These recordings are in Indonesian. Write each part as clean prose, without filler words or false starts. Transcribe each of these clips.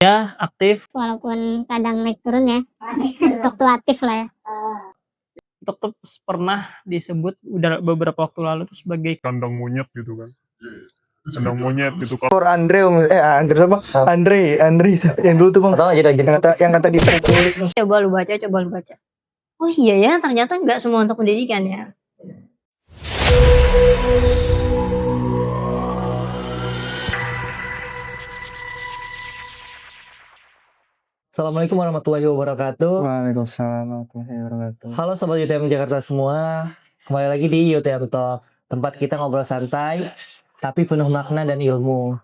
Ya, aktif. Walaupun kadang naik turun ya, fluktuatif lah ya. TikTok tuh pernah disebut udah beberapa waktu lalu tuh sebagai kandang monyet gitu kan. Kandang monyet gitu kan. Andre apa? Andre yang dulu tuh bang. Yang kata dipukul. Coba lu baca. Oh iya ya, ternyata nggak semua untuk pendidikan ya. Assalamualaikum warahmatullahi wabarakatuh. Waalaikumsalam warahmatullahi wabarakatuh. Halo Sobat UTM Jakarta semua. Kembali lagi di UTM Talk, tempat kita ngobrol santai tapi penuh makna dan ilmu.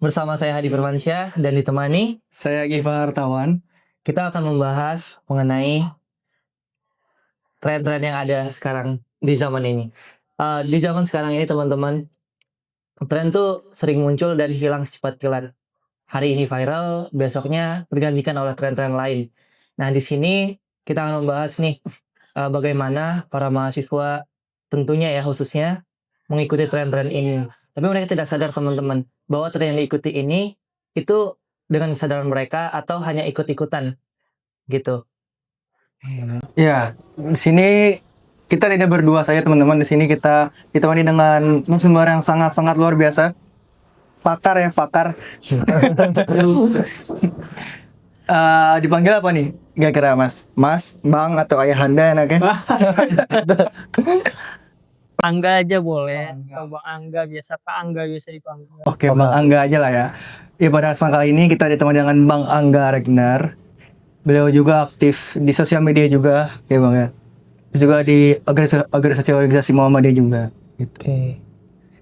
Bersama saya Hadi Firmansyah dan ditemani Saya Giva Hartawan. kita akan membahas mengenai tren-tren yang ada sekarang di zaman ini. Di zaman sekarang ini teman-teman, tren tuh sering muncul dan hilang secepat kilat. Hari ini viral, besoknya tergantikan oleh tren-tren lain. Nah, di sini kita akan membahas nih bagaimana para mahasiswa tentunya ya khususnya mengikuti tren-tren ini. Tapi mereka tidak sadar teman-teman bahwa tren yang diikuti ini itu dengan kesadaran mereka atau hanya ikut-ikutan gitu. Ya, di sini kita tidak berdua saja teman-teman. Di sini kita ditemani dengan narasumber yang sangat luar biasa. Pakar. Dipanggil apa nih? Gak kira Mas, Bang atau Ayahanda enaknya? Angga aja boleh. Bang Angga biasa, Pak Angga biasa dipanggil. Oke, Bang Angga aja lah ya. Pada kesempatan kali ini kita ditemani dengan Bang Angga Regnar. Beliau juga aktif di sosial media juga, ya Bang ya. Juga di organisasi Muhammadiyah juga. Gitu. Oke.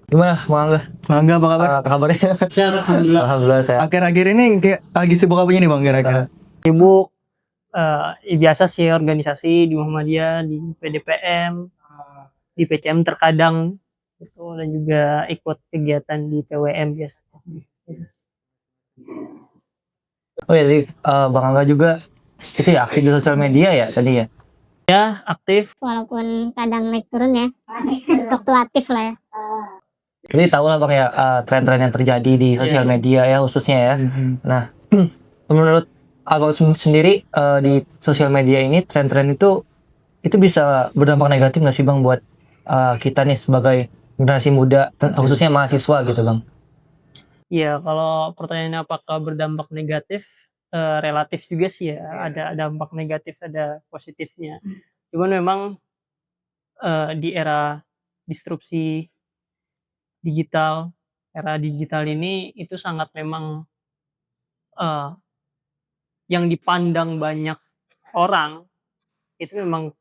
Gimana Bang Angga? Bang Angga apa kabar? Kabarnya? Alhamdulillah. Alhamdulillah sehat. Akhir-akhir ini kayak lagi sibuk apa nih Bang kira-kira? Sibuk biasa sih organisasi di Muhammadiyah, di PDPM, di PCM terkadang gitu, dan juga ikut kegiatan di PWM biasa. Oh ya, jadi Bang Angga juga itu ya aktif di sosial media ya tadi ya? Ya, aktif. Walaupun kadang naik turun ya, fluktuatif lah ya. Jadi tahu lah Bang ya tren-tren yang terjadi di sosial media ya khususnya ya. Nah, menurut Abang sendiri di sosial media ini tren-tren itu bisa berdampak negatif nggak sih Bang buat kita nih sebagai generasi muda khususnya mahasiswa gitu Bang? Ya, kalau pertanyaannya apakah berdampak negatif, relatif juga sih ya. Ada dampak negatif, ada positifnya. Cuman memang di era disrupsi digital, era digital ini itu sangat memang yang dipandang banyak orang itu memang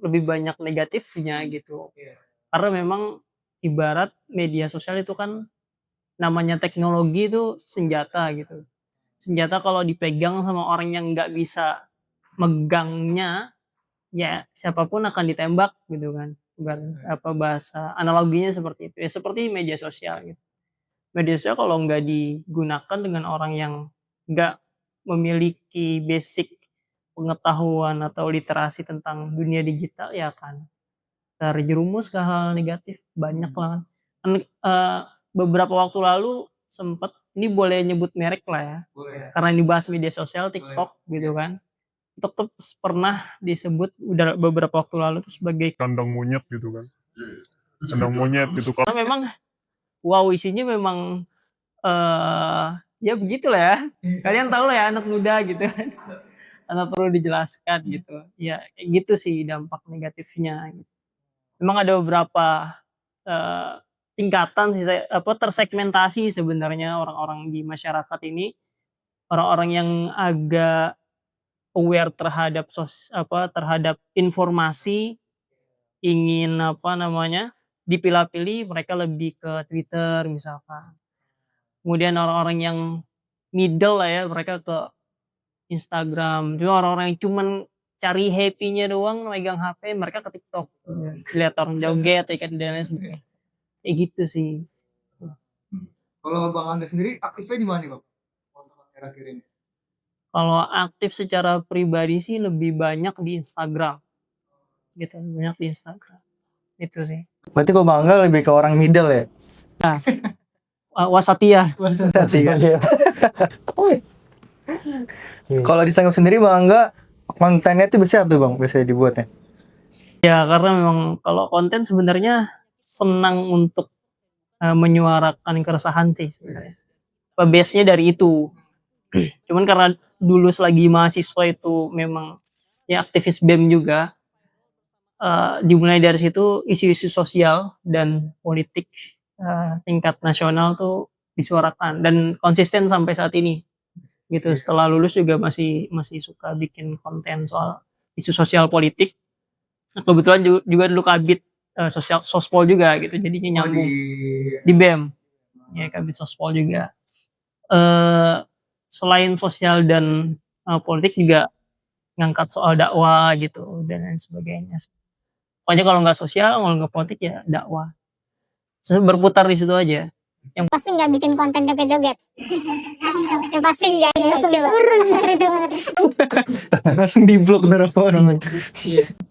lebih banyak negatifnya gitu. Karena memang ibarat media sosial itu kan namanya teknologi itu senjata gitu. Senjata kalau dipegang sama orang yang nggak bisa megangnya, ya siapapun akan ditembak gitu kan. Apa bahasa analoginya seperti itu. Ya seperti media sosial gitu. Media sosial kalau nggak digunakan dengan orang yang nggak memiliki basic pengetahuan atau literasi tentang dunia digital, ya kan terjerumus ke hal negatif banyak lah kan. Beberapa waktu lalu sempat, ini boleh nyebut merek lah ya, karena ini bahas media sosial, TikTok gitu kan. TikTok tuh pernah disebut udah beberapa waktu lalu tuh sebagai Kandang monyet gitu kan. Kandang monyet gitu kan. karena memang wow, isinya memang ya begitulah ya. Kalian tahu lah ya, anak muda gitu kan. Tanpa perlu dijelaskan gitu. Ya kayak gitu sih dampak negatifnya gitu. Memang ada beberapa tingkatan sih, tersegmentasi sebenarnya orang-orang di masyarakat ini, orang-orang yang agak aware terhadap terhadap informasi, ingin dipilah-pilih, mereka lebih ke Twitter misalkan. Kemudian orang-orang yang middle lah ya, mereka ke Instagram. Cuma orang-orang yang cuman cari happy-nya doang megang HP, mereka ke TikTok. Lihat orang joget ya kan, dan lain sebagainya. Kayak gitu sih. Kalau Bang Angga sendiri aktifnya di mana nih Bang? Akhir-akhir ini. Kalau aktif secara pribadi sih lebih banyak di Instagram. Gitu, banyak di Instagram. Itu sih. Berarti kalau Bang Angga lebih ke orang middle ya? Wasatiyah. Kalau di Instagram sendiri Bang Angga, kontennya tuh biasanya apa tuh Bang? Biasanya dibuatnya? Ya karena memang kalau konten sebenarnya senang untuk menyuarakan keresahan sih sebenarnya. Base-nya dari itu. Cuman karena dulu selagi mahasiswa itu memang ya aktivis BEM juga, dimulai dari situ isu-isu sosial dan politik tingkat nasional tuh disuarakan dan konsisten sampai saat ini gitu. Setelah lulus juga masih suka bikin konten soal isu sosial politik. Kebetulan juga dulu kabit sosial sospol juga gitu, jadinya nyambung di BEM ya, kabit sospol juga. Selain sosial dan politik juga ngangkat soal dakwah gitu dan lain sebagainya. Pokoknya kalau nggak sosial, kalau nggak politik ya dakwah. Berputar di situ aja. Pasti nggak bikin konten joget-joget. Yang pasti nggak langsung turun dari itu. Langsung di-blok dari orang.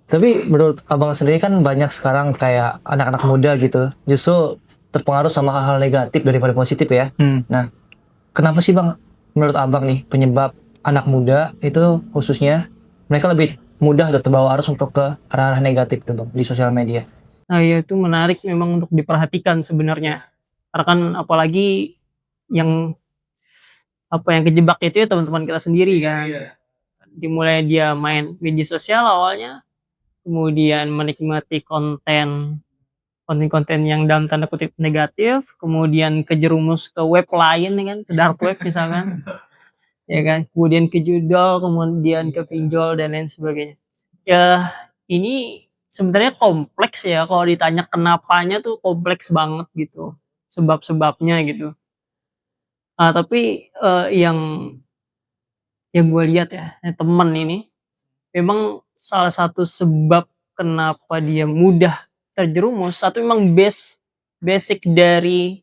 Tapi menurut abang sendiri kan banyak sekarang kayak anak-anak muda gitu, justru terpengaruh sama hal-hal negatif daripada positif ya. Nah, kenapa sih bang, menurut abang nih, penyebab anak muda itu khususnya mereka lebih mudah terbawa arus untuk ke arah-arah negatif tuh bang di sosial media? Nah ya itu menarik memang untuk diperhatikan sebenarnya. Karena kan apalagi yang kejebak itu ya teman-teman kita sendiri kan. Dimulai dia main media sosial awalnya, kemudian menikmati konten-konten yang dalam tanda kutip negatif, kemudian kejerumus ke web lain kan, ke dark web misalkan. Ya kan, kemudian ke judol, kemudian ke pinjol dan lain sebagainya. Ya ini sebenarnya kompleks ya, kalau ditanya kenapanya tuh kompleks banget gitu, sebab-sebabnya gitu. Tapi yang gue lihat ya, temen ini memang salah satu sebab kenapa dia mudah terjerumus, satu memang basic dari,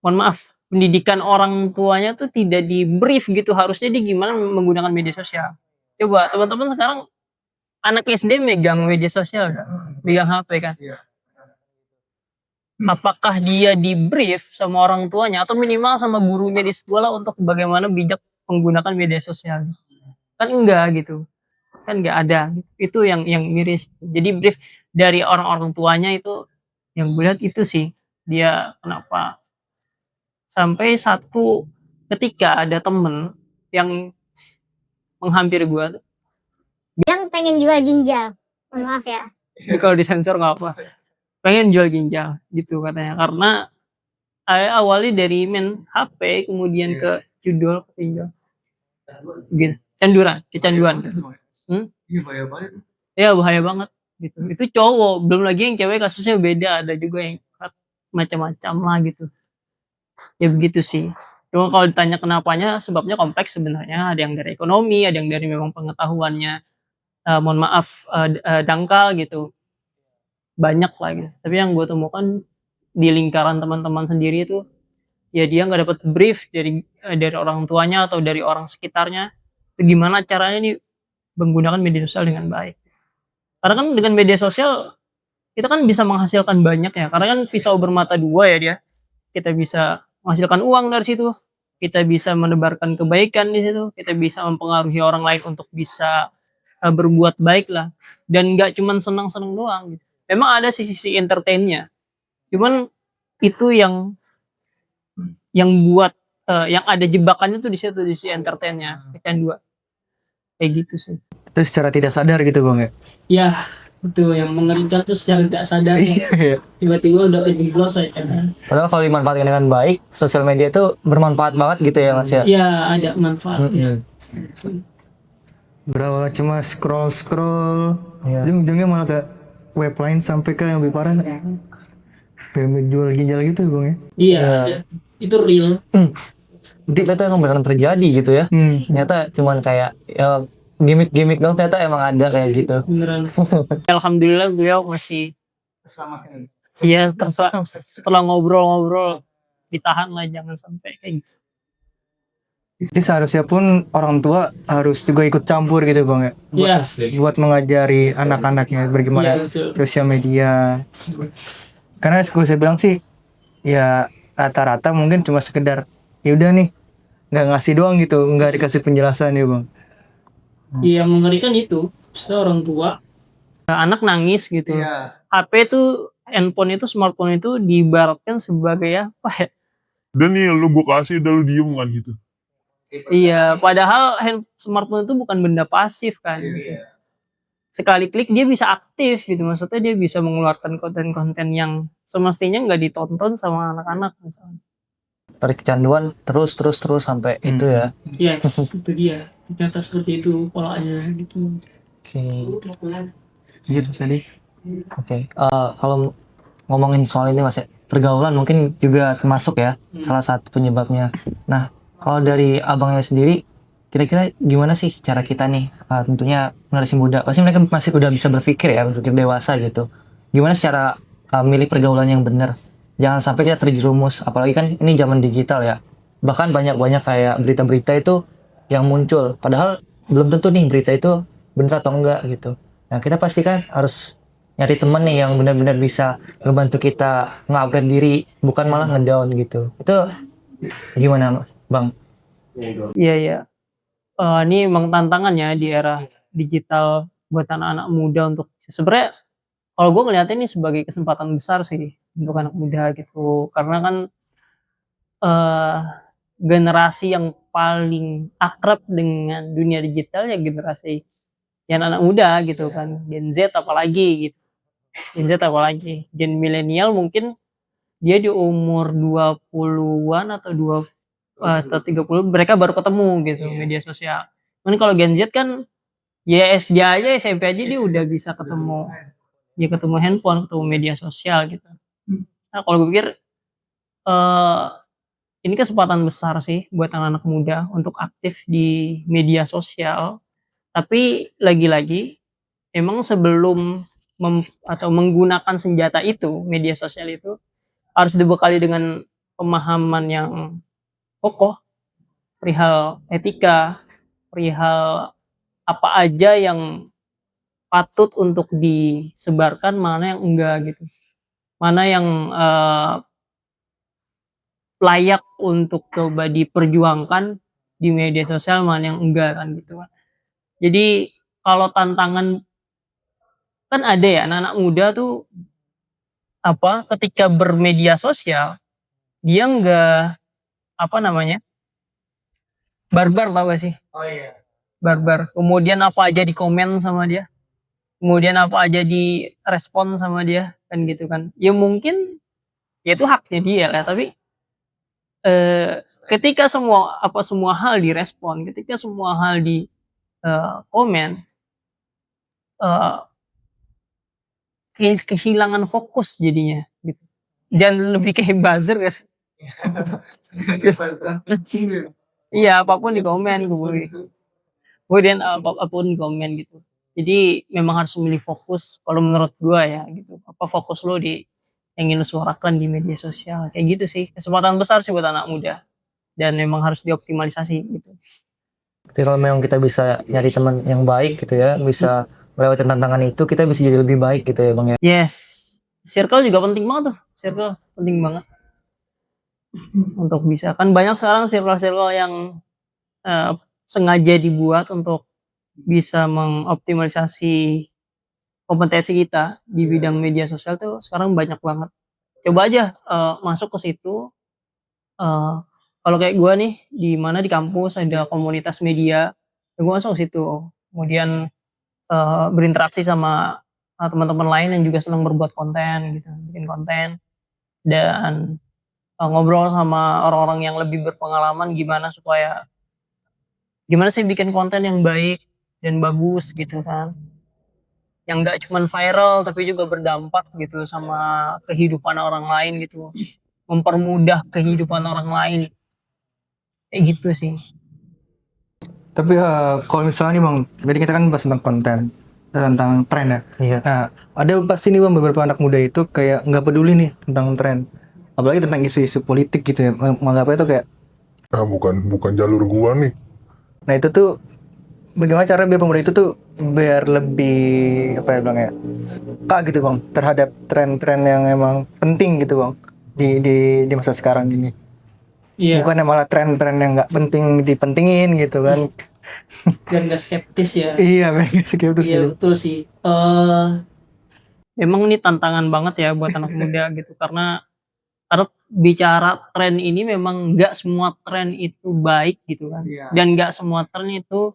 mohon maaf, pendidikan orang tuanya tuh tidak di brief gitu, harusnya dia gimana menggunakan media sosial. Coba teman-teman sekarang anak SD megang media sosial kan? Megang HP kan? Apakah dia di brief sama orang tuanya atau minimal sama gurunya di sekolah untuk bagaimana bijak menggunakan media sosial? Kan enggak gitu. Kan enggak ada. Itu yang miris. Jadi brief dari orang-orang tuanya itu yang gue lihat itu sih. Dia kenapa sampai satu ketika ada temen yang menghampiri gue, Bilang pengen jual ginjal. Mohon maaf ya. kalau disensor nggak apa, pengen jual ginjal gitu katanya, karena awalnya dari main HP kemudian ke judol ke pinjol gitu, kecanduan. Ya bahaya banget gitu. Itu cowok, belum lagi yang cewek kasusnya beda, ada juga yang macam-macam lah gitu. Ya begitu sih. Cuma kalau ditanya kenapanya, sebabnya kompleks sebenarnya. Ada yang dari ekonomi, ada yang dari memang pengetahuannya, mohon maaf, dangkal gitu. Banyak lah gitu. Tapi yang gue temukan di lingkaran teman-teman sendiri itu, ya dia nggak dapat brief dari orang tuanya atau dari orang sekitarnya, gimana caranya nih menggunakan media sosial dengan baik. Karena kan dengan media sosial kita kan bisa menghasilkan banyak ya. Karena kan pisau bermata dua ya dia. Kita bisa menghasilkan uang dari situ, kita bisa menebarkan kebaikan di situ, kita bisa mempengaruhi orang lain untuk bisa berbuat baik lah, dan nggak cuman senang-senang doang gitu. Memang ada sisi entertainnya, cuman itu yang buat yang ada jebakannya tuh di situ, di sisi entertainnya, kecanduan kayak gitu sih. Itu secara tidak sadar gitu bang ya? Ya itu yang mengerikan tuh secara tidak sadar ya. Tiba-tiba udah jeblos aja kan. Padahal kalau dimanfaatkan dengan baik, sosial media itu bermanfaat banget gitu ya mas ya? Ya ada manfaatnya. Berapa cuma scroll ujung-ujungnya malah ke web lain, sampai ke yang lebih parah, kayak jual ginjal gitu bang ya? Iya, itu real. Itu emang beneran terjadi gitu ya? Ternyata cuman kayak ya gimmick dong, ternyata emang ada kayak gitu. Beneran. Alhamdulillah beliau masih bersama. Iya, setelah ngobrol-ngobrol ditahan lah, jangan sampai kayak gitu. Jadi seharusnya pun orang tua harus juga ikut campur gitu bang ya, buat mengajari anak-anaknya bagaimana sosial media. Karena saya bilang sih ya rata-rata mungkin cuma sekedar ya udah nih nggak ngasih doang gitu, nggak dikasih penjelasan ya bang. Yang mengerikan itu seorang tua anak nangis gitu. HP itu handphone itu smartphone itu diibaratkan sebagai apa ya? Dan nih lu gue kasih udah lu diem kan gitu. Iya, padahal smartphone itu bukan benda pasif kan. Sekali klik dia bisa aktif gitu, maksudnya dia bisa mengeluarkan konten-konten yang semestinya nggak ditonton sama anak-anak misalnya. Tarik kecanduan terus sampai itu ya. Yes, itu dia. Ternyata seperti itu polanya gitu. Oke. Gitu tadi. Oke. Kalau ngomongin soal ini Mas ya, pergaulan mungkin juga termasuk ya salah satu penyebabnya. Nah, kalau dari abangnya sendiri, kira-kira gimana sih cara kita nih, tentunya generasi muda, pasti mereka masih udah bisa berpikir ya, berpikir dewasa gitu. Gimana secara milih pergaulan yang benar? Jangan sampai kita terjerumus, apalagi kan ini zaman digital ya. Bahkan banyak-banyak kayak berita-berita itu yang muncul, padahal belum tentu nih berita itu benar atau enggak gitu. Nah, kita pasti kan harus nyari temen nih yang benar-benar bisa ngebantu kita nge-upgrade diri, bukan malah ngedown gitu. Itu gimana, Bang? Iya. Ini emang tantangannya di era digital buat anak-anak muda untuk sebenarnya kalau gue ngeliatnya ini sebagai kesempatan besar sih untuk anak muda gitu. Karena kan generasi yang paling akrab dengan dunia digital ya generasi yang anak muda gitu kan. Gen Z apalagi gitu. Gen Z apalagi. Gen milenial mungkin dia di umur 20-an atau 30 mereka baru ketemu gitu media sosial. Kan kalau Gen Z kan ya SD aja SMP aja dia udah bisa ketemu. Dia ketemu handphone, ketemu media sosial gitu. Nah, kalau gue pikir ini kesempatan besar sih buat anak-anak muda untuk aktif di media sosial. Tapi lagi-lagi emang sebelum atau menggunakan senjata itu, media sosial itu harus dibekali dengan pemahaman yang kokoh perihal etika, perihal apa aja yang patut untuk disebarkan, mana yang enggak gitu. Mana yang layak untuk coba diperjuangkan di media sosial, mana yang enggak kan gitu kan. Jadi kalau tantangan kan ada ya anak-anak muda tuh ketika bermedia sosial dia enggak barbar tau gak sih? Oh iya. Barbar. Kemudian apa aja dikomen sama dia. Kemudian apa aja direspon sama dia kan gitu kan. Ya mungkin ya itu haknya dia lah, tapi ketika semua hal direspon, ketika semua hal di komen, kehilangan fokus jadinya gitu. Dan lebih kayak buzzer guys. Iya, apapun di komen kemudian apapun di komen gitu. Jadi memang harus memilih fokus kalau menurut gua ya gitu. Apa fokus lo di yang ingin lo suarakan di media sosial kayak gitu sih. Kesempatan besar sih buat anak muda dan memang harus dioptimalisasi gitu. Jadi kalau memang kita bisa nyari teman yang baik gitu ya, bisa melewati tantangan itu, kita bisa jadi lebih baik gitu ya Bang ya. Yes, circle juga penting banget tuh. Circle penting banget untuk bisa kan banyak sekarang circle-circle yang sengaja dibuat untuk bisa mengoptimalisasi kompetensi kita di bidang media sosial tuh sekarang banyak banget. Coba aja masuk ke situ. Kalau kayak gue nih di mana di kampus ada komunitas media, ya gue masuk ke situ. Kemudian berinteraksi sama teman-teman lain yang juga senang berbuat konten gitu, bikin konten dan ngobrol sama orang-orang yang lebih berpengalaman gimana sih bikin konten yang baik dan bagus gitu kan, yang nggak cuman viral tapi juga berdampak gitu sama kehidupan orang lain gitu, mempermudah kehidupan orang lain kayak gitu sih. Tapi kalau misalnya nih bang, tadi kita kan bahas tentang konten, tentang tren ya. Iya. Nah, ada pasti nih bang beberapa anak muda itu kayak nggak peduli nih tentang tren, apalagi tentang isu-isu politik gitu ya, menganggapnya itu kayak bukan jalur gua nih. nah itu tuh bagaimana cara biar pemuda itu tuh biar lebih apa ya bang ya, gitu bang terhadap tren-tren yang emang penting gitu bang di masa sekarang ini. Iya. Bukannya malah tren-tren yang nggak penting dipentingin gitu kan. Biar nggak skeptis ya. Iya, bener skeptis Iya gitu. betul sih. Memang ini tantangan banget ya buat anak muda gitu karena bicara tren ini memang nggak semua tren itu baik gitu kan. Iya. Dan nggak semua tren itu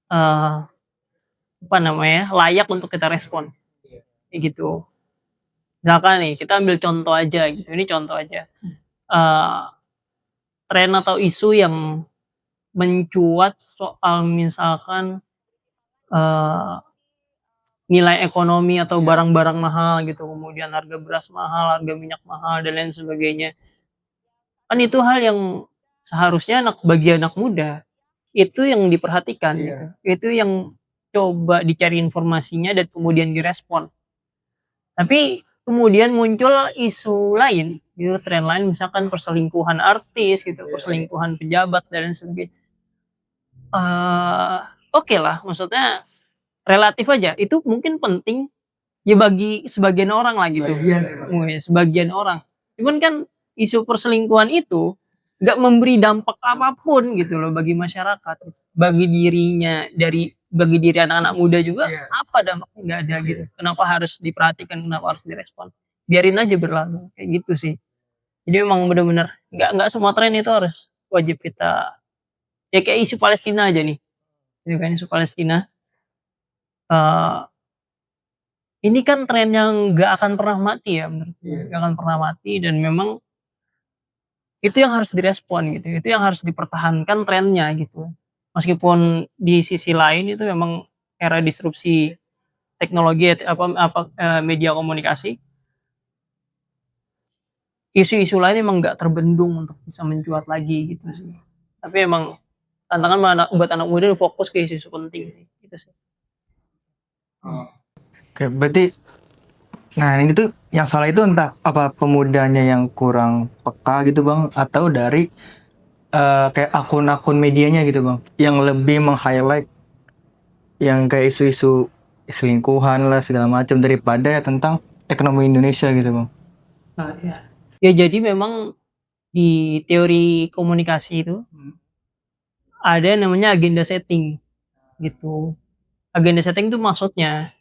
eh apa namanya layak untuk kita respon. Kayak gitu. Misalkan nih kita ambil contoh aja gitu. Ini contoh aja. Eh tren atau isu yang mencuat soal misalkan eh nilai ekonomi atau barang-barang mahal gitu, kemudian harga beras mahal, harga minyak mahal dan lain sebagainya. Kan itu hal yang seharusnya bagi anak muda itu yang diperhatikan gitu. Itu yang coba dicari informasinya dan kemudian direspon. Tapi kemudian muncul isu lain, gitu, tren lain misalkan perselingkuhan artis gitu, perselingkuhan pejabat dan lain sebagainya. Oke lah, maksudnya relatif aja. Itu mungkin penting ya bagi sebagian orang lah gitu. Sebagian orang. Cuman kan isu perselingkuhan itu nggak memberi dampak apapun gitu loh bagi masyarakat, bagi diri anak-anak muda juga apa dampaknya nggak ada gitu. Kenapa harus diperhatikan, kenapa harus direspon? Biarin aja berlalu kayak gitu sih. Jadi memang benar-benar nggak semua tren itu harus wajib kita ya kayak isu Palestina aja nih. Ini kan isu Palestina. Ini kan tren yang nggak akan pernah mati ya menurutku, nggak akan pernah mati dan memang itu yang harus direspon gitu, itu yang harus dipertahankan trennya gitu. Meskipun di sisi lain itu memang era disrupsi teknologi media komunikasi, isu-isu lain emang nggak terbendung untuk bisa mencuat lagi gitu sih. Tapi emang tantangan buat anak muda fokus ke isu-isu penting sih, gitu sih. Oke, berarti nah ini tuh yang salah itu entah apa pemudanya yang kurang peka gitu bang, atau dari kayak akun-akun medianya gitu bang, yang lebih meng-highlight yang kayak isu-isu selingkuhan lah segala macam daripada ya tentang ekonomi Indonesia gitu bang. Nah, ya jadi memang di teori komunikasi itu ada namanya agenda setting gitu. Agenda setting itu maksudnya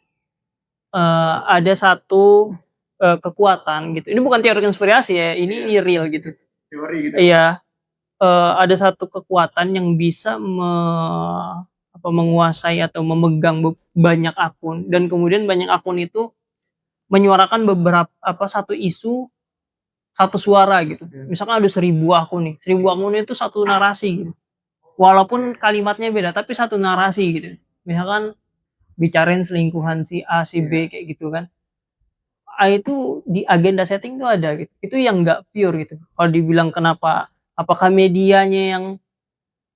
ada satu kekuatan gitu. Ini bukan teori konspirasi ya, ini real gitu. Teori gitu. Iya, ada satu kekuatan yang bisa menguasai atau memegang banyak akun dan kemudian banyak akun itu menyuarakan satu isu satu suara gitu. Misalkan ada 1000 akun nih, 1000 akun itu satu narasi gitu. Walaupun kalimatnya beda tapi satu narasi gitu. Misalkan bicarain selingkuhan si A, si B kayak gitu kan. Itu di agenda setting tuh ada gitu. Itu yang nggak pure gitu. Kalau dibilang kenapa, apakah medianya yang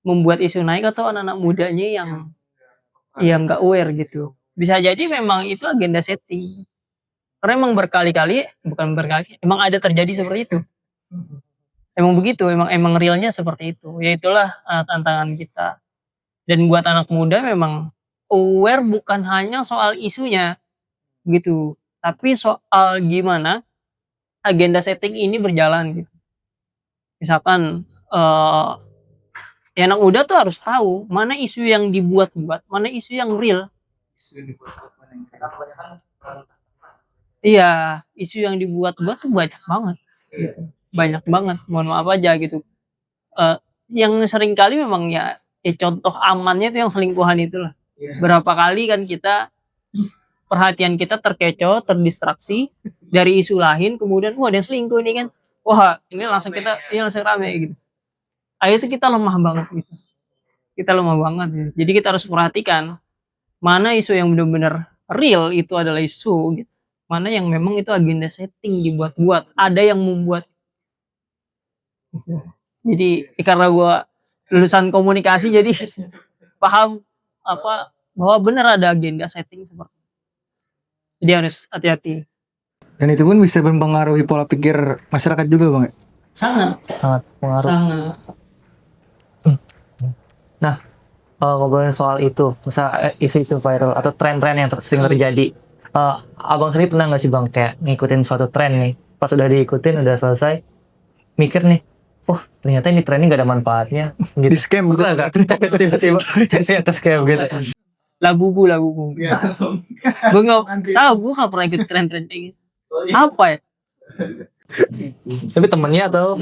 membuat isu naik atau anak-anak mudanya yang nggak aware gitu. Bisa jadi memang itu agenda setting. Karena emang emang ada terjadi seperti itu. Emang begitu, emang realnya seperti itu. Ya itulah tantangan kita. Dan buat anak muda memang aware bukan hanya soal isunya gitu, tapi soal gimana agenda setting ini berjalan gitu. Misalkan ya anak muda tuh harus tahu mana isu yang dibuat-buat, mana isu yang real. Iya, isu yang dibuat-buat tuh banyak banget. Gitu. Banyak banget, mohon maaf aja gitu. Yang sering kali memang ya contoh amannya tuh yang selingkuhan itulah. Berapa kali kan perhatian kita terkecoh, terdistraksi dari isu lain, kemudian wah ada yang selingkuh ini kan, wah ini langsung rame gitu. Itu kita lemah banget gitu. Kita lemah banget sih. Jadi kita harus perhatikan mana isu yang benar-benar real itu adalah isu gitu. Mana yang memang itu agenda setting dibuat-buat, ada yang membuat. Jadi karena gue lulusan komunikasi jadi paham bahwa benar ada agenda setting seperti itu. Jadi harus hati-hati. Dan itu pun bisa mempengaruhi pola pikir masyarakat juga bang. Sangat pengaruh. sangat. Nah, ngobrolin soal itu, misal isu itu viral atau tren-tren yang sering terjadi, abang sendiri pernah nggak sih bang kayak ngikutin suatu tren nih, pas udah diikutin udah selesai, mikir nih oh ternyata ini training gak ada manfaatnya Di gitu. scam Gue agak tiba-tiba saya atas kayak gitu. Labubu. Gue nggak tahu, gue nggak pernah ikut tren-tren kayak gitu. Apa ya? Tapi temennya atau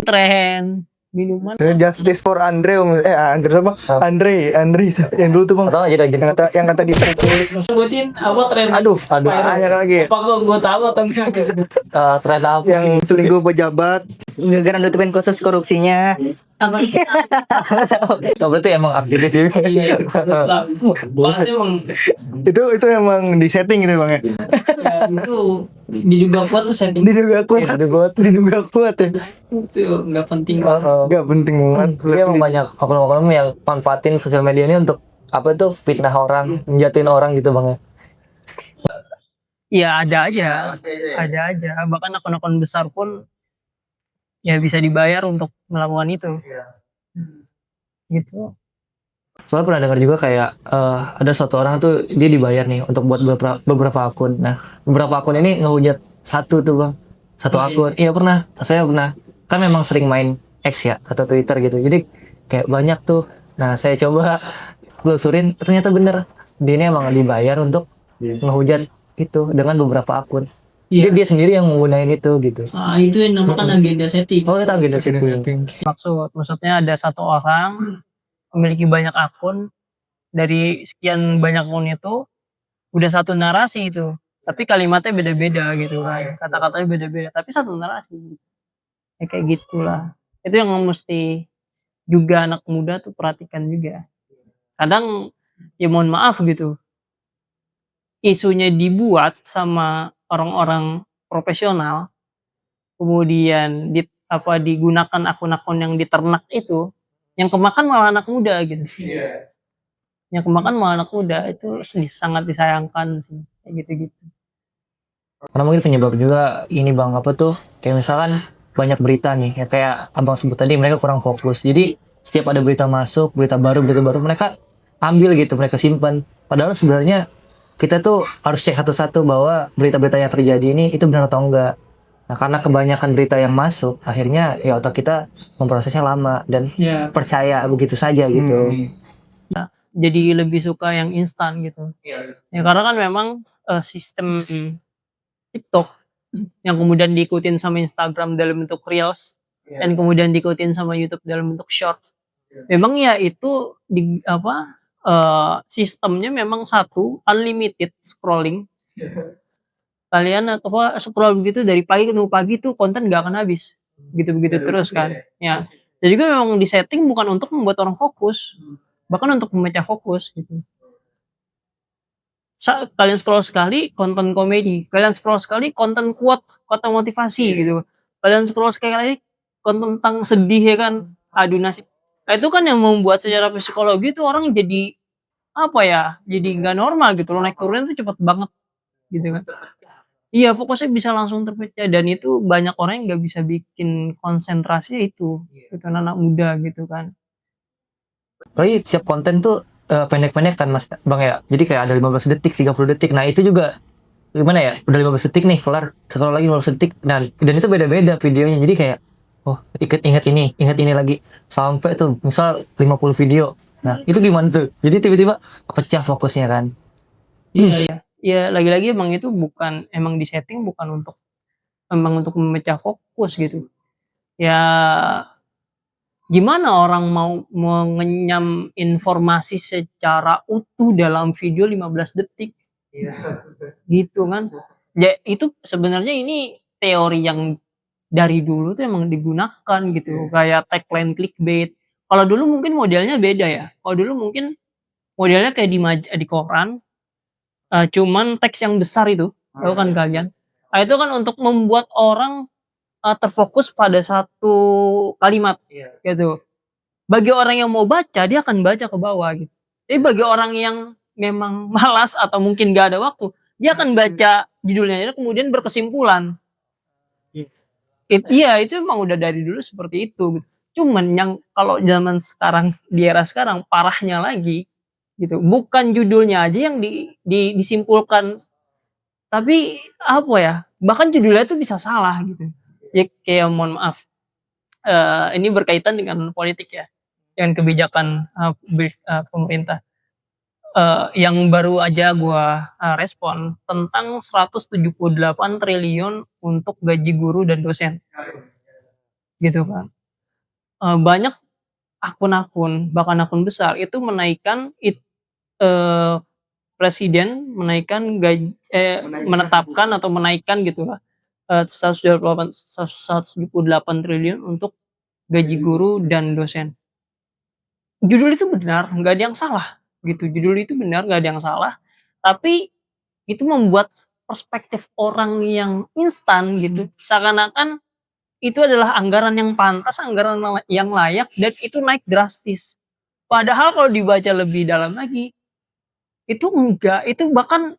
Tren minuman. Justice for Andre, Andre siapa? Andre yang dulu tuh bang, atau aja yang kata dia tulis. Sebutin apa tren? Aduh, banyak lagi. Apa gue tahu atau enggak? tren apa? Yang selingkuh pejabat. Gara-gara nutupin kasus korupsinya. Oh, berarti emang aktivis sih. Banget emang. Itu emang di setting gitu bang ya. Ya, itu diduga kuat tuh setting Diduga kuat ya. itu nggak penting banget. Gak penting banget. Dia emang banyak oknum-oknum yang manfaatin sosial media ini untuk apa tuh fitnah orang, menjatuhin orang gitu bang ya. Ya ada aja. Bahkan akun-akun besar pun ya bisa dibayar untuk melakukan itu. Gitu. Soalnya pernah dengar juga kayak ada suatu orang tuh dia dibayar nih untuk buat beberapa akun. Nah beberapa akun ini ngehujat satu tuh bang, satu akun. Iya pernah, saya pernah. Kan memang sering main X ya atau Twitter gitu. Jadi kayak banyak tuh. Nah saya coba telusurin, ternyata bener. Dia ini emang dibayar untuk ngehujat itu dengan beberapa akun. Jadi dia sendiri yang menggunakan itu gitu. Nah, itu yang namakan agenda setting. Oh kita agenda setting. Maksudnya ada satu orang memiliki banyak akun, dari sekian banyak akun itu udah satu narasi itu, tapi kalimatnya beda-beda gitu kan, kata-katanya beda-beda tapi satu narasi. Ya kayak gitulah, itu yang mesti juga anak muda tuh perhatikan juga. Kadang ya mohon maaf gitu, isunya dibuat sama orang-orang profesional, kemudian digunakan akun-akun yang diternak itu, yang kemakan malah anak muda gitu. Yang kemakan malah anak muda, itu sangat disayangkan sih kayak gitu-gitu. Karena mungkin penyebab juga ini bang apa tuh kayak misalkan banyak berita nih ya kayak abang sebut tadi mereka kurang fokus. Jadi setiap ada berita masuk, berita baru mereka ambil gitu, mereka simpan. Padahal sebenarnya kita tuh harus cek satu-satu bahwa berita-berita yang terjadi ini itu benar atau enggak. Nah karena kebanyakan berita yang masuk, akhirnya ya otak kita memprosesnya lama dan Ya, percaya begitu saja gitu. jadi lebih suka yang instan gitu. Ya karena kan memang sistem TikTok yang kemudian diikutin sama Instagram dalam bentuk Reels dan kemudian diikutin sama YouTube dalam bentuk Shorts. Memang ya itu sistemnya memang satu, unlimited scrolling. Kalian scroll begitu dari pagi ketemu pagi tuh konten gak akan habis. Begitu terus kan. Ya. Dan juga memang disetting bukan untuk membuat orang fokus, bahkan untuk memecah fokus gitu. Kalian scroll sekali konten komedi, kalian scroll sekali konten quote, kata motivasi gitu. Kalian scroll sekali konten tentang sedih ya kan, aduh nasib. Nah, itu kan yang membuat secara psikologi itu orang jadi jadi nggak normal gitu loh, naik turunnya tuh cepet banget gitu kan. Iya, fokusnya bisa langsung terpecah dan itu banyak orang yang nggak bisa bikin konsentrasi itu anak muda gitu kan. Apalagi setiap konten tuh pendek-pendek kan mas bang ya. Jadi kayak ada 15 detik, 30 detik. Nah itu juga gimana ya, udah 15 detik nih kelar, scroll lagi 15 detik. Nah dan itu beda-beda videonya. Jadi kayak oh ingat ini lagi. Sampai tuh misal 50 video. Nah itu gimana tuh? Jadi tiba-tiba pecah fokusnya kan. Iya. Ya lagi-lagi emang itu emang disetting bukan untuk memecah fokus gitu. Ya gimana orang mau mengenyam informasi secara utuh dalam video 15 detik? Gitu kan. Ya itu sebenarnya ini teori yang dari dulu tuh emang digunakan gitu. Kayak tagline clickbait. Kalau dulu mungkin modelnya beda ya. Kalau dulu mungkin modelnya kayak di koran, cuman teks yang besar itu, tahu kan kalian? Nah, itu kan untuk membuat orang terfokus pada satu kalimat gitu. Bagi orang yang mau baca, dia akan baca ke bawah gitu. Tapi bagi orang yang memang malas atau mungkin gak ada waktu, dia akan baca judulnya kemudian berkesimpulan. Iya, itu emang udah dari dulu seperti itu gitu. Cuman yang kalau zaman sekarang, di era sekarang parahnya lagi gitu, bukan judulnya aja yang disimpulkan, tapi bahkan judulnya itu bisa salah gitu. Ya kayak mohon maaf, ini berkaitan dengan politik ya, dengan kebijakan, pemerintah. Yang baru aja gua, respon tentang 178 triliun untuk gaji guru dan dosen, gitu kan. Banyak akun-akun, bahkan akun besar itu menaikkan presiden menaikkan menetapkan atau menaikkan gitulah, 178 triliun untuk gaji guru dan dosen. Judul itu benar, nggak ada yang salah, gitu. Judul itu benar, nggak ada yang salah, tapi itu membuat perspektif orang yang instan gitu, seakan-akan itu adalah anggaran yang pantas, anggaran yang layak, dan itu naik drastis. Padahal kalau dibaca lebih dalam lagi, itu enggak, itu bahkan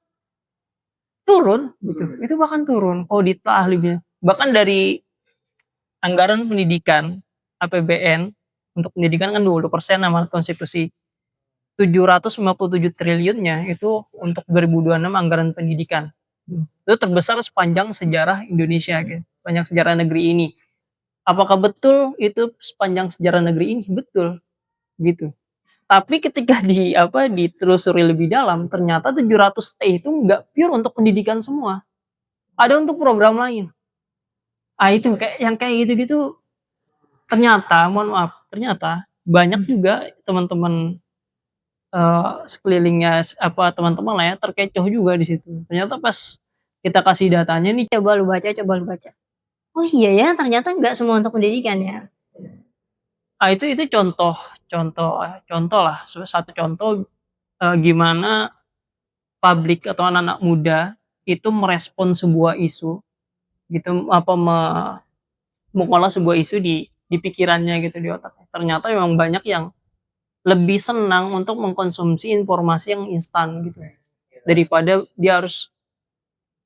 turun gitu, itu bahkan turun kalau ditelaah lebih. Bahkan dari anggaran pendidikan APBN untuk pendidikan kan 20% amanat konstitusi. 757 triliunnya itu untuk 2026 anggaran pendidikan. Itu terbesar sepanjang sejarah Indonesia gitu, sepanjang sejarah negeri ini. Apakah betul itu sepanjang sejarah negeri ini? Betul, gitu. Tapi ketika ditelusuri lebih dalam, ternyata 700T itu nggak pure untuk pendidikan semua. Ada untuk program lain. Itu kayak gitu-gitu, ternyata, mohon maaf, ternyata banyak juga teman-teman sekelilingnya teman-teman lah ya terkecoh juga di situ. Ternyata pas kita kasih datanya nih, Coba lu baca. Oh iya ya, ternyata nggak semua untuk pendidikan ya. itu contoh lah, satu contoh gimana publik atau anak-anak muda itu merespon sebuah isu gitu, mengolah sebuah isu di pikirannya gitu, di otaknya. Ternyata memang banyak yang lebih senang untuk mengkonsumsi informasi yang instan gitu, daripada dia harus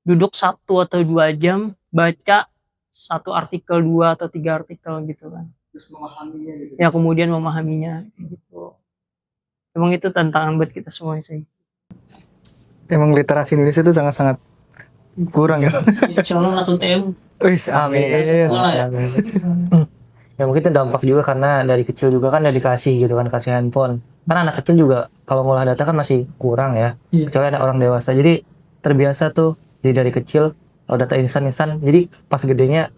duduk 1 atau 2 jam baca 1 artikel, 2 atau 3 artikel gitu kan. Terus memahaminya gitu. Ya kemudian memahaminya gitu. Emang itu tantangan buat kita semua sih. Emang literasi Indonesia itu sangat-sangat kurang ya. Insyaallah aku TM. Wis, amin. Ya mungkin itu dampak juga karena dari kecil juga kan udah dikasih gitu kan, kasih handphone. Karena anak kecil juga kalau ngolah data kan masih kurang ya. Kecuali ada orang dewasa. Jadi terbiasa tuh dari kecil kalau data instan. Jadi pas gedenya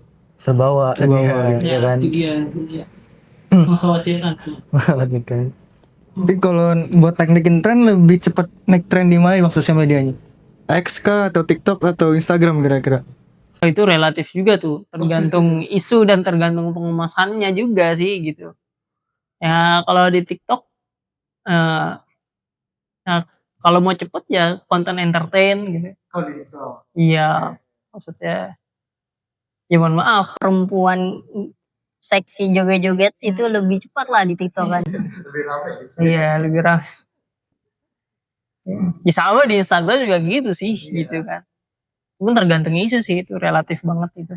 terbawa gitu ya kan. Itu dia. Mengkhawatirkan. Tapi kalau buat teknikin tren lebih cepat naik tren di mana bang sosial medianya? X kah atau TikTok atau Instagram kira-kira? Itu relatif juga tuh, tergantung isu dan tergantung pengemasannya juga sih gitu. Ya kalau di TikTok, nah kalau mau cepet ya konten entertain gitu. Oh di TikTok. Iya, maksudnya ya mohon maaf, Perempuan seksi joget-joget itu lebih cepat lah di TikTok kan. Lebih ramai gitu. iya lebih ramai. Ya sama di Instagram juga gitu sih, gitu kan. Cuman tergantung isu sih, itu relatif banget itu.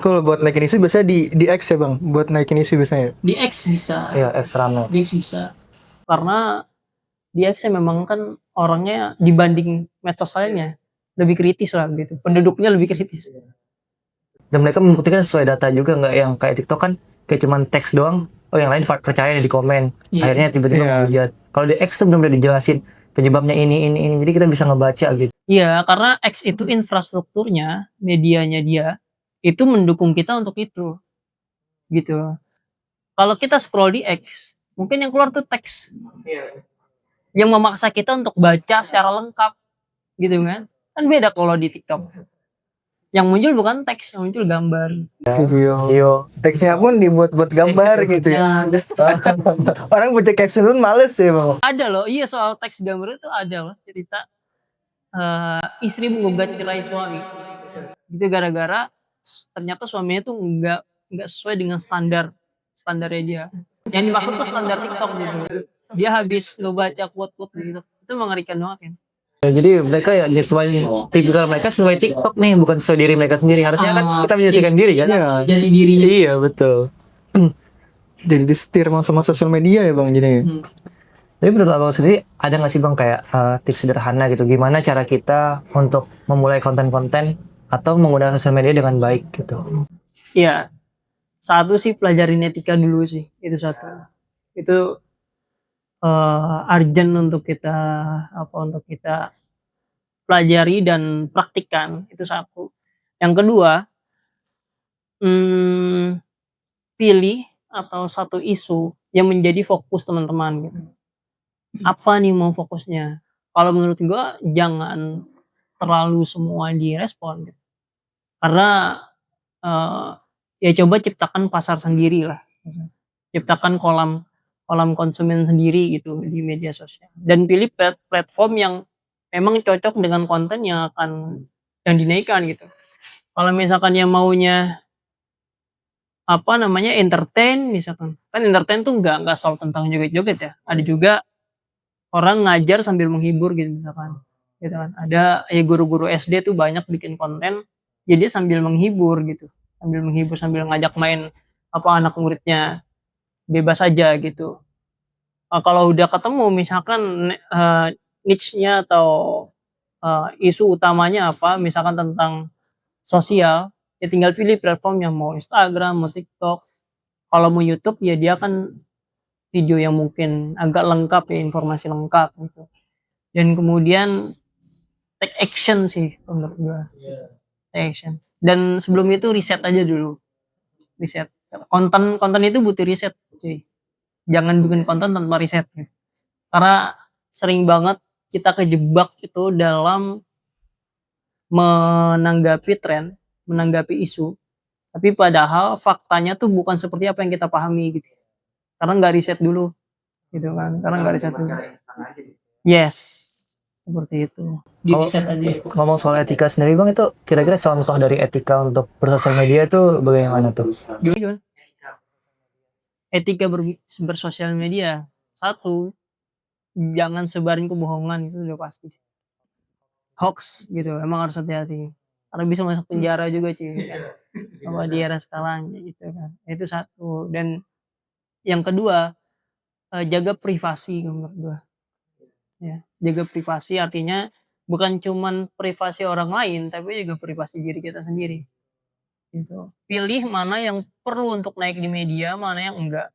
Kalau buat naikin isu biasanya di X ya bang, buat naikin isu biasanya. Di X bisa, Iya, rame. di X bisa. Karena di X memang kan orangnya dibanding medsos lainnya lebih kritis lah gitu. Penduduknya lebih kritis. Dan mereka membuktikan sesuai data juga, nggak yang kayak TikTok kan kayak cuman teks doang. Oh yang lain percaya di komen. Iya. Akhirnya tiba-tiba menghujat. Kalau di X tuh benar-benar dijelasin penyebabnya ini. Jadi kita bisa ngebaca gitu. Iya, karena X itu infrastrukturnya, medianya dia itu mendukung kita untuk itu. Gitu. Kalau kita scroll di X, mungkin yang keluar tuh teks. Yang memaksa kita untuk baca secara lengkap. Gitu kan? Kan beda kalau di TikTok. Yang muncul bukan teks, yang muncul gambar. Video. Teksnya pun dibuat buat gambar gitu ya. Orang baca caption pun males ya bang. Ada loh, iya soal teks gambar itu ada loh cerita istri menggugat cerai suami. Gitu gara-gara ternyata suaminya tuh nggak sesuai dengan standarnya dia. Yang dimaksud tuh standar TikTok gitu. Dia habis ngebaca quote-quote gitu. Itu mengerikan banget kan. Ya, jadi mereka ya sesuai tipikal mereka sesuai TikTok nih, bukan sesuai diri mereka sendiri. Harusnya kan kita menyesuaikan diri kan. Iya. Jadi dirinya. Iya betul. Jadi di setir sama sosial media ya bang jadinya. Tapi menurut abang sendiri ada nggak sih bang kayak tips sederhana gitu, gimana cara kita untuk memulai konten-konten atau menggunakan sosial media dengan baik gitu. Iya, satu sih pelajarin etika dulu sih, itu satu. Itu urgent untuk kita pelajari dan praktikkan, itu satu. Yang kedua, mmm, pilih atau satu isu yang menjadi fokus teman-teman gitu. Apa nih mau fokusnya? Kalau menurut gua jangan terlalu semua direspon gitu. Karena, eee, ya coba ciptakan pasar sendirilah, ciptakan kolam kolam konsumen sendiri gitu di media sosial dan pilih platform yang memang cocok dengan konten yang dinaikkan gitu. Kalau misalkan yang maunya, entertain misalkan, kan entertain tuh nggak selalu tentang joget-joget ya, ada juga orang ngajar sambil menghibur gitu misalkan, gitu kan. Ada ya guru-guru SD tuh banyak bikin konten, jadi sambil menghibur gitu, sambil ngajak main anak muridnya, bebas aja gitu. Kalau udah ketemu misalkan niche-nya atau, isu utamanya apa, misalkan tentang sosial, ya tinggal pilih platform yang mau Instagram, mau TikTok. Kalau mau YouTube ya dia kan video yang mungkin agak lengkap ya, informasi lengkap gitu. Dan kemudian take action sih menurut gua, take action. Dan sebelum itu riset aja dulu, riset. Konten itu butuh riset cuy. Jangan bikin konten tanpa riset gitu. Karena sering banget kita kejebak itu dalam menanggapi tren, menanggapi isu, tapi padahal faktanya tuh bukan seperti apa yang kita pahami gitu. Karena nggak riset dulu, gitu kan. Karena nggak riset dulu. Yes, seperti itu. Di Kalau riset aja. ngomong soal etika sendiri Bang, itu kira-kira contoh dari etika untuk bersosial media itu bagaimana tuh? Gimana? Etika bersosial media. Satu, jangan sebarin kebohongan, itu udah pasti. Hoax gitu, emang harus hati-hati. Karena bisa masuk penjara juga cuy kan. Sama di era sekarang gitu kan. Itu satu. Dan yang kedua, jaga privasi menurut gua. Ya, jaga privasi artinya bukan cuman privasi orang lain, tapi juga privasi diri kita sendiri. Gitu. Pilih mana yang perlu untuk naik di media, mana yang enggak.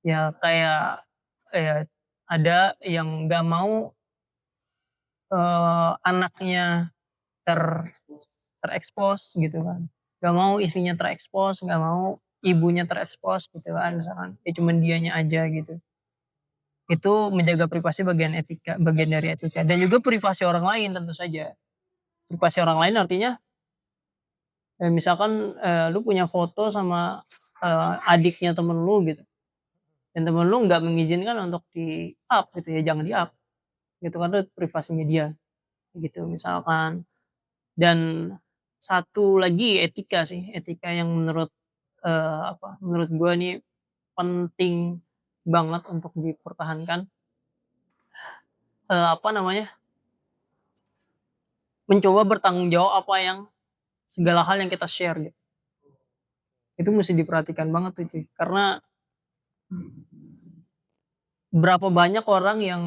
Ya kayak ada yang nggak mau anaknya ter terekspos gitu kan, nggak mau istrinya terekspos, nggak mau ibunya terekspos gitu kan misalkan, ya cuman dianya aja gitu. Itu menjaga privasi bagian dari etika dan juga privasi orang lain tentu saja. Privasi orang lain artinya, misalkan, lu punya foto sama, adiknya temen lu gitu, dan temen lu nggak mengizinkan untuk di-up gitu ya, jangan di-up, gitu kan, itu privasinya dia, gitu misalkan. Dan satu lagi etika sih, etika yang menurut gua nih penting banget untuk dipertahankan, apa namanya, mencoba bertanggung jawab segala hal yang kita share gitu. Itu mesti diperhatikan banget tuh cuy, karena berapa banyak orang yang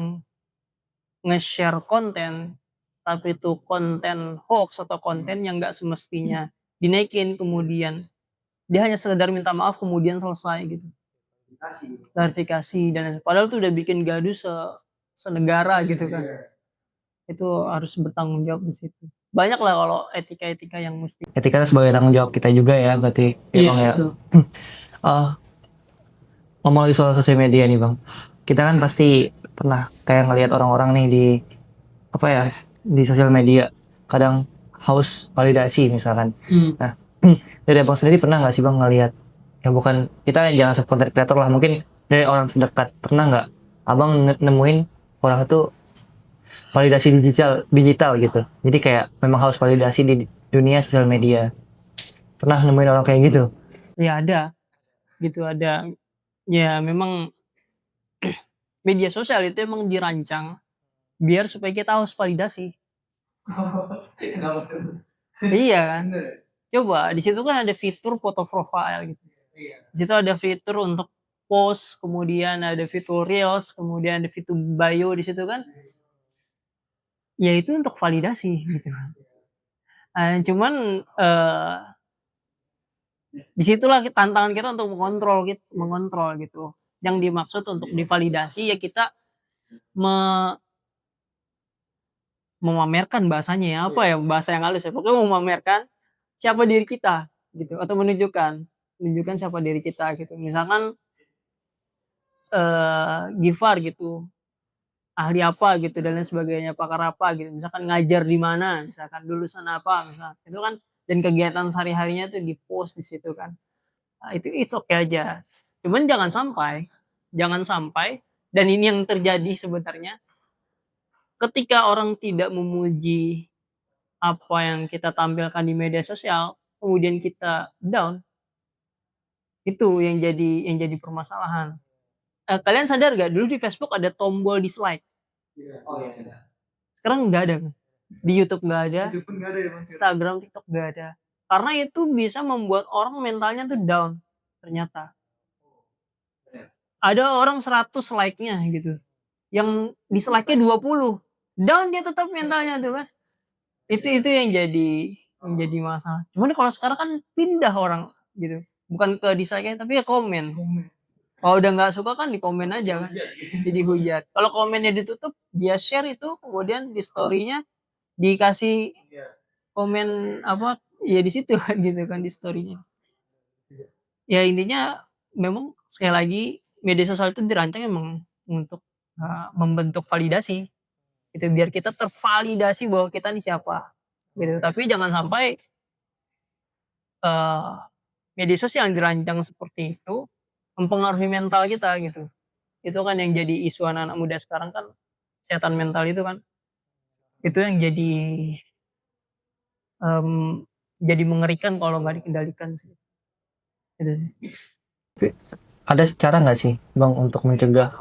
nge-share konten, tapi itu konten hoax atau konten yang nggak semestinya dinaikin, kemudian dia hanya sekedar minta maaf kemudian selesai gitu. Klarifikasi dan padahal tuh udah bikin gaduh senegara gitu kan. Itu harus bertanggung jawab di situ. Banyak lah kalau etika-etika yang mesti. Etika sebagai tanggung jawab kita juga ya berarti ya Bang ya. Betul. Ngomong lagi soal sosial media nih Bang. Kita kan pasti pernah kayak ngelihat orang-orang nih di sosial media kadang haus validasi misalkan. Nah, dari Abang sendiri pernah nggak sih Bang ngelihat, ya bukan kita jangan sebut content creator lah, mungkin dari orang terdekat, pernah nggak Abang nemuin orang itu validasi digital gitu, jadi kayak memang harus validasi di dunia sosial media, pernah nemuin orang kayak gitu? Ya ada, gitu ada. Ya memang media sosial itu emang dirancang biar supaya kita harus validasi. Iya kan? Coba di situ kan ada fitur foto profile gitu. Di situ ada fitur untuk post, kemudian ada fitur reels, kemudian ada fitur bio di situ kan. Ya itu untuk validasi gitu. Cuman, di situlah tantangan kita untuk mengontrol gitu. Yang dimaksud untuk divalidasi ya kita me memamerkan bahasanya ya, apa ya, bahasa yang halus ya, pokoknya memamerkan siapa diri kita gitu atau menunjukkan siapa diri kita gitu. Misalkan, Gifar gitu, ahli apa gitu dan lain sebagainya, pakar apa gitu, misalkan ngajar di mana, misalkan lulusan apa, misal itu kan dan kegiatan sehari-harinya tuh di-post di situ kan. Nah, itu it's okay aja. Cuman jangan sampai dan ini yang terjadi sebenarnya, ketika orang tidak memuji apa yang kita tampilkan di media sosial, kemudian kita down, itu yang jadi permasalahan. Kalian sadar gak dulu di Facebook ada tombol dislike? Sekarang nggak ada kan? Di YouTube nggak ada, Instagram, TikTok nggak ada. Karena itu bisa membuat orang mentalnya tuh down ternyata. Ada orang 100 like-nya gitu, yang dislike-nya 20, down dia tetap mentalnya tuh kan. Itu yang jadi masalah. Cuman kalau sekarang kan pindah orang gitu, bukan ke dislike-nya tapi ya komen. Kalau udah nggak suka kan di komen aja kan, jadi hujat. Kalau komennya ditutup, dia share itu kemudian di story-nya dikasih komen apa, ya di situ kan gitu kan di story-nya. Ya intinya memang sekali lagi media sosial itu dirancang emang untuk, membentuk validasi, gitu. Biar kita tervalidasi bahwa kita nih siapa, gitu. Tapi jangan sampai, eee, media sosial yang dirancang seperti itu mempengaruhi mental kita gitu. Itu kan yang jadi isu anak-anak muda sekarang kan, kesehatan mental itu kan. Itu yang mmm, jadi mengerikan kalau nggak dikendalikan sih. Gitu sih. Ada cara nggak sih Bang untuk mencegah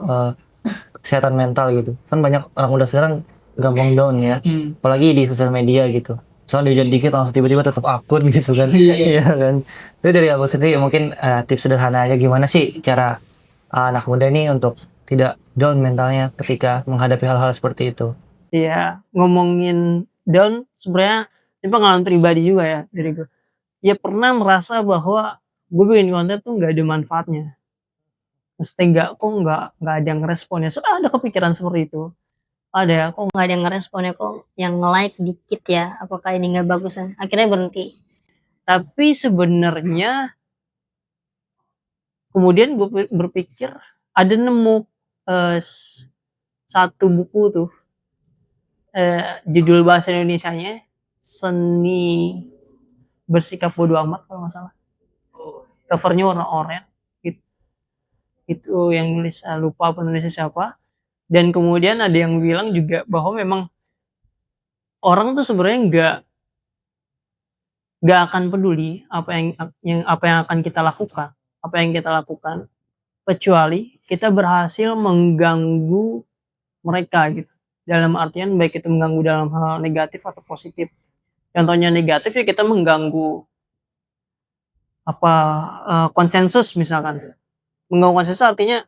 kesehatan mental gitu? Kan banyak anak muda sekarang gampang down ya, apalagi di sosial media gitu. Soalnya dilihat dikit langsung tiba-tiba tetap akun gitu kan. Iya kan. Itu dari aku sendiri mungkin tips sederhana aja gimana sih cara anak muda ini untuk tidak down mentalnya ketika menghadapi hal-hal seperti itu. Iya, ngomongin down sebenarnya ini pengalaman pribadi juga ya dari gue. Ya pernah merasa bahwa gue bikin konten tuh nggak ada manfaatnya. Mesti kok nggak ada yang ngeresponnya. Ada kepikiran seperti itu. Ada kok Nggak ada yang ngeresponnya kok, yang nge-like dikit ya, apakah ini nggak bagus kan? Akhirnya berhenti. tapi sebenarnya kemudian gue berpikir ada nemu satu buku tuh judul bahasa Indonesianya Seni Bersikap Bodo Amat kalau nggak salah. Covernya warna oranye. Itu yang nulis lupa penulisnya siapa. Dan kemudian ada yang bilang juga bahwa memang orang tuh sebenarnya nggak akan peduli apa yang akan kita lakukan, kecuali kita berhasil mengganggu mereka gitu. Dalam artian baik itu mengganggu dalam hal negatif atau positif. Contohnya negatif ya kita mengganggu konsensus misalkan. Mengganggu konsensus artinya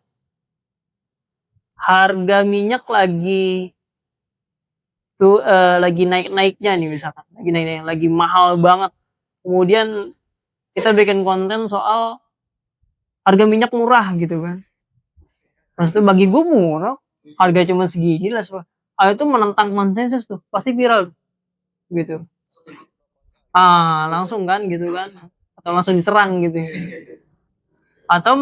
harga minyak lagi naik-naiknya nih misalkan, lagi mahal banget. Kemudian kita bikin konten soal harga minyak murah gitu kan. Terus itu bagi gue murah, harga cuma segini lah. Itu menentang konsensus tuh, pasti viral gitu. Langsung kan gitu kan, atau langsung diserang gitu. Atau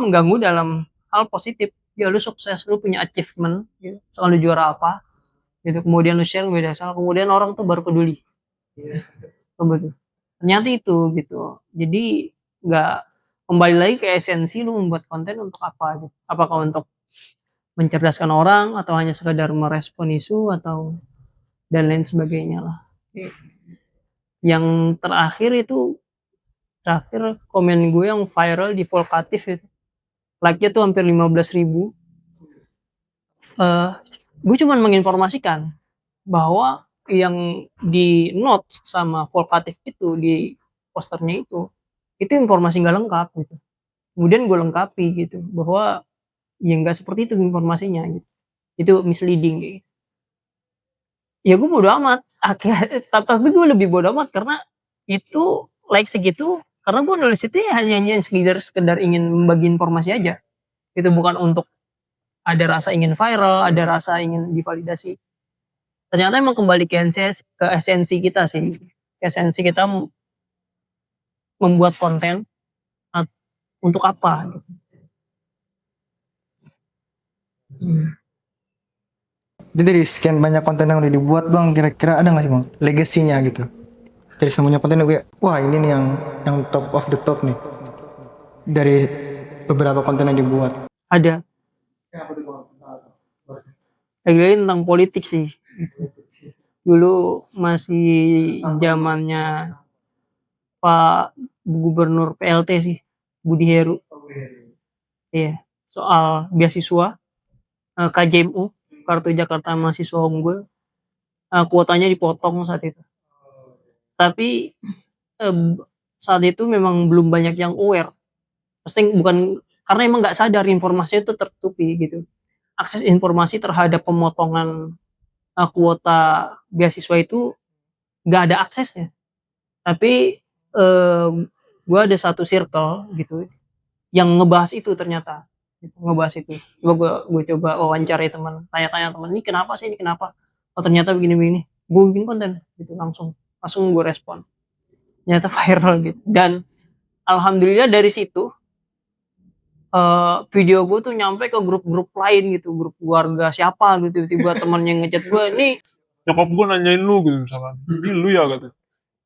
mengganggu dalam hal positif. Ya lu sukses, lu punya achievement, gitu. Soal lu juara apa, gitu. Kemudian lu share media sosial, kemudian orang tuh baru peduli. Betul. Ternyata itu gitu. Jadi nggak kembali lagi ke esensi lu membuat konten untuk apa gitu. Apakah untuk mencerdaskan orang atau hanya sekedar merespon isu atau dan lain sebagainya lah. Yang terakhir komen gue yang viral di Volkatif itu. Like-nya tuh hampir 15.000. Gue cuman menginformasikan bahwa yang di notes sama Volkatif itu di posternya itu informasi nggak lengkap gitu. Kemudian gue lengkapi gitu bahwa ya nggak seperti itu informasinya gitu. Itu misleading gitu. Ya gue bodo amat. Tapi gue lebih bodo amat karena itu like segitu karena gue nulis itu ya hanya sekedar ingin membagi informasi aja. Itu bukan untuk ada rasa ingin viral, ada rasa ingin divalidasi. Ternyata emang kembali ke esensi kita sih. Esensi kita membuat konten untuk apa gitu. Jadi dari sekian banyak konten yang udah dibuat bang, kira-kira ada nggak sih bang legasinya gitu? Dari semuanya konten gue, wah ini nih yang top of the top nih. Dari beberapa konten yang dibuat. Ada. Lagi-lagi tentang politik sih. Dulu masih zamannya Pak Gubernur PLT sih, Budi Heru. Iya, soal beasiswa KJMU, Kartu Jakarta Mahasiswa Unggul, kuotanya dipotong saat itu. Tapi saat itu memang belum banyak yang aware. Pasti bukan karena emang nggak sadar informasi itu tertutupi gitu. Akses informasi terhadap pemotongan kuota beasiswa itu nggak ada aksesnya. Tapi gue ada satu circle gitu yang ngebahas itu ternyata gitu, ngebahas itu. Gue coba wawancarai teman, tanya-tanya teman, ini kenapa sih, ini kenapa? Oh ternyata begini-begini. Gue bikin konten gitu langsung gue respon. Ternyata viral gitu. Dan alhamdulillah dari situ video gue tuh nyampe ke grup-grup lain gitu, grup keluarga siapa gitu, tiba-tiba teman yang ngechat gue, nih Nyokap gue nanyain lu gitu misalkan. Ini lu ya katanya.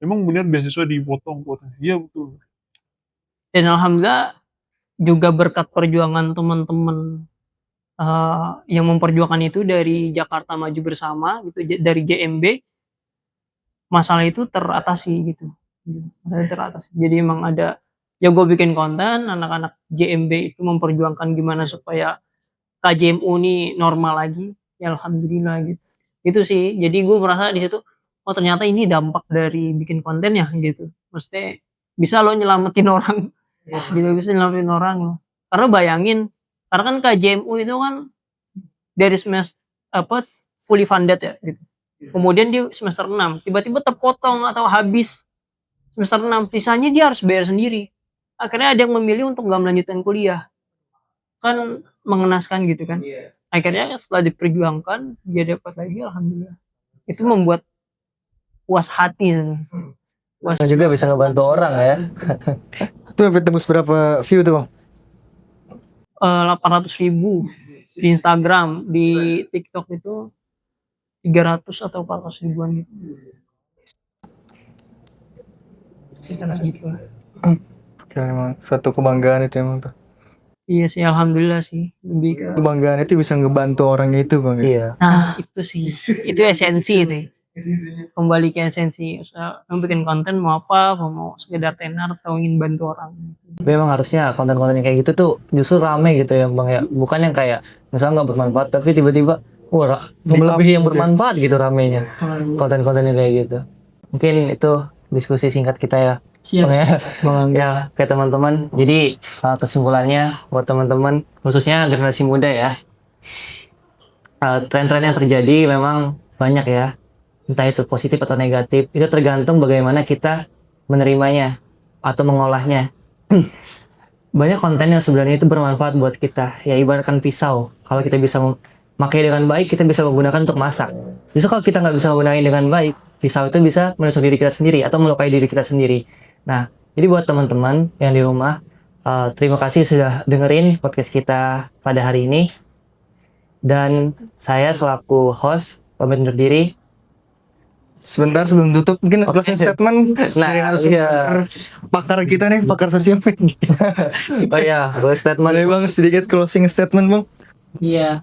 Emang bener beasiswa dipotong kuotanya? Iya betul. dan alhamdulillah juga berkat perjuangan teman-teman yang memperjuangkan itu dari Jakarta Maju Bersama gitu, dari JMB, masalah itu teratasi gitu. Teratasi. Jadi emang ada, ya gue bikin konten, anak-anak JMB itu memperjuangkan gimana supaya KJMU ini normal lagi, ya alhamdulillah gitu. Itu sih, jadi gue merasa di situ, oh ternyata ini dampak dari bikin konten ya gitu. Maksudnya bisa lo nyelamatin orang, gitu, bisa nyelamatin orang lo. Karena bayangin, karena kan KJMU itu kan dari semester fully funded ya gitu. Kemudian di semester 6 tiba-tiba terpotong atau habis semester 6, sisanya dia harus bayar sendiri. Akhirnya ada yang memilih untuk nggak melanjutkan kuliah. Kan mengenaskan gitu kan. Akhirnya setelah diperjuangkan dia dapat lagi, alhamdulillah. Itu membuat puas hati. Puas juga bisa ngebantu orang ya. Itu sampai tembus berapa view tuh bang? 800.000 di Instagram, di TikTok itu 300 atau 400 ribuan gitu. Kira emang suatu kebanggaan itu emang tuh. Iya sih, alhamdulillah sih. Lebih ke Kebanggaan itu bisa ngebantu orang itu bang. Iya. nah itu sih, itu esensi itu. Kembali ke esensi, mau bikin konten mau apa, mau sekedar tenar atau ingin bantu orang. Memang harusnya konten-konten yang kayak gitu tuh justru rame gitu ya bang ya. Bukan yang kayak misalnya nggak bermanfaat tapi tiba-tiba melebihi yang bermanfaat gitu ramenya. Konten-konten yang kayak gitu. Mungkin itu diskusi singkat kita ya. Siap. Bang ya, kayak teman-teman. Jadi kesimpulannya buat teman-teman khususnya generasi muda ya. Tren-tren yang terjadi memang banyak ya. Entah itu positif atau negatif. Itu tergantung bagaimana kita menerimanya atau mengolahnya. Banyak konten yang sebenarnya itu bermanfaat buat kita. Ya ibaratkan pisau. Kalau kita bisa memakai dengan baik, kita bisa menggunakan untuk masak. Justru kalau kita nggak bisa menggunakan dengan baik, pisau itu bisa menusuk diri kita sendiri atau melukai diri kita sendiri. Nah, jadi buat teman-teman yang di rumah, terima kasih sudah dengerin podcast kita pada hari ini. Dan saya selaku host pamit undur diri. Sebentar sebelum tutup mungkin closing statement dari narasumber pakar kita nih, pakar sosial media. Oh ya, closing statement. Boleh bang sedikit closing statement bang? Iya,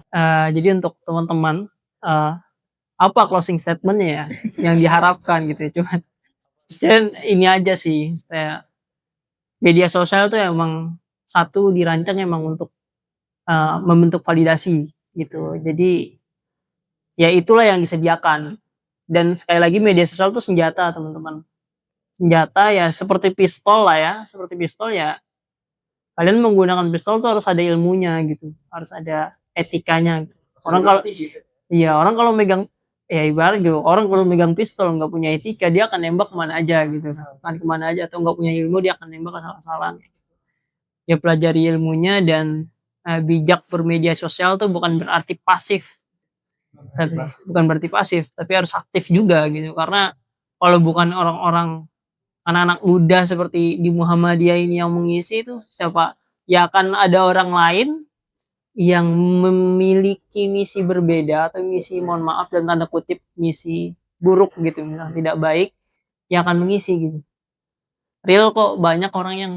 jadi untuk teman-teman, apa closing statementnya ya yang diharapkan gitu ya, cuman dan ini aja sih, media sosial tuh emang satu dirancang emang untuk membentuk validasi gitu. Jadi ya itulah yang disediakan. Dan sekali lagi media sosial itu senjata teman-teman. Senjata ya seperti pistol lah ya, seperti pistol ya. Kalian menggunakan pistol tuh harus ada ilmunya gitu, harus ada etikanya. Orang kalau megang ya ibarat gitu orang kalau megang pistol nggak punya etika dia akan nembak kemana aja gitu, akan kemana aja, atau nggak punya ilmu dia akan nembak asal-asalan. Ya pelajari ilmunya dan bijak bermedia sosial tuh bukan berarti pasif, bukan berarti pasif, tapi harus aktif juga gitu. Karena kalau bukan orang-orang anak-anak muda seperti di Muhammadiyah ini yang mengisi itu siapa? Ya akan ada orang lain yang memiliki misi berbeda atau misi mohon maaf dan tanda kutip misi buruk gitu, misalnya tidak baik, yang akan mengisi gitu. Real kok banyak orang yang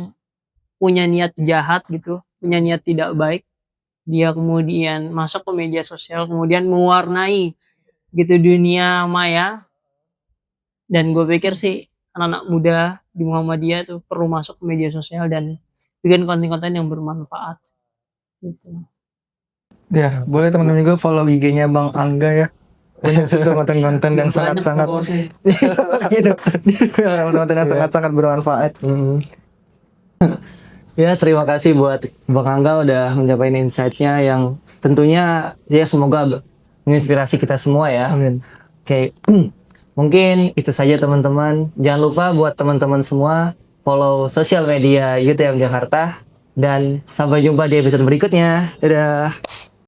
punya niat jahat gitu, punya niat tidak baik, dia kemudian masuk ke media sosial, kemudian mewarnai gitu dunia maya. Dan gue pikir sih anak-anak muda di Muhammadiyah tuh perlu masuk ke media sosial dan bikin konten-konten yang bermanfaat gitu. Ya, boleh teman-teman juga follow IG-nya Bang Angga ya. Banyak situ konten-konten yang sangat-sangat gitu. Konten-konten yang sangat-sangat bermanfaat. Ya, terima kasih buat Bang Angga udah menyampaikan insight-nya yang tentunya ya semoga menginspirasi kita semua ya. Amin. Oke, mungkin itu saja teman-teman. Jangan lupa buat teman-teman semua follow sosial media UTM Jakarta dan sampai jumpa di episode berikutnya. Dadah.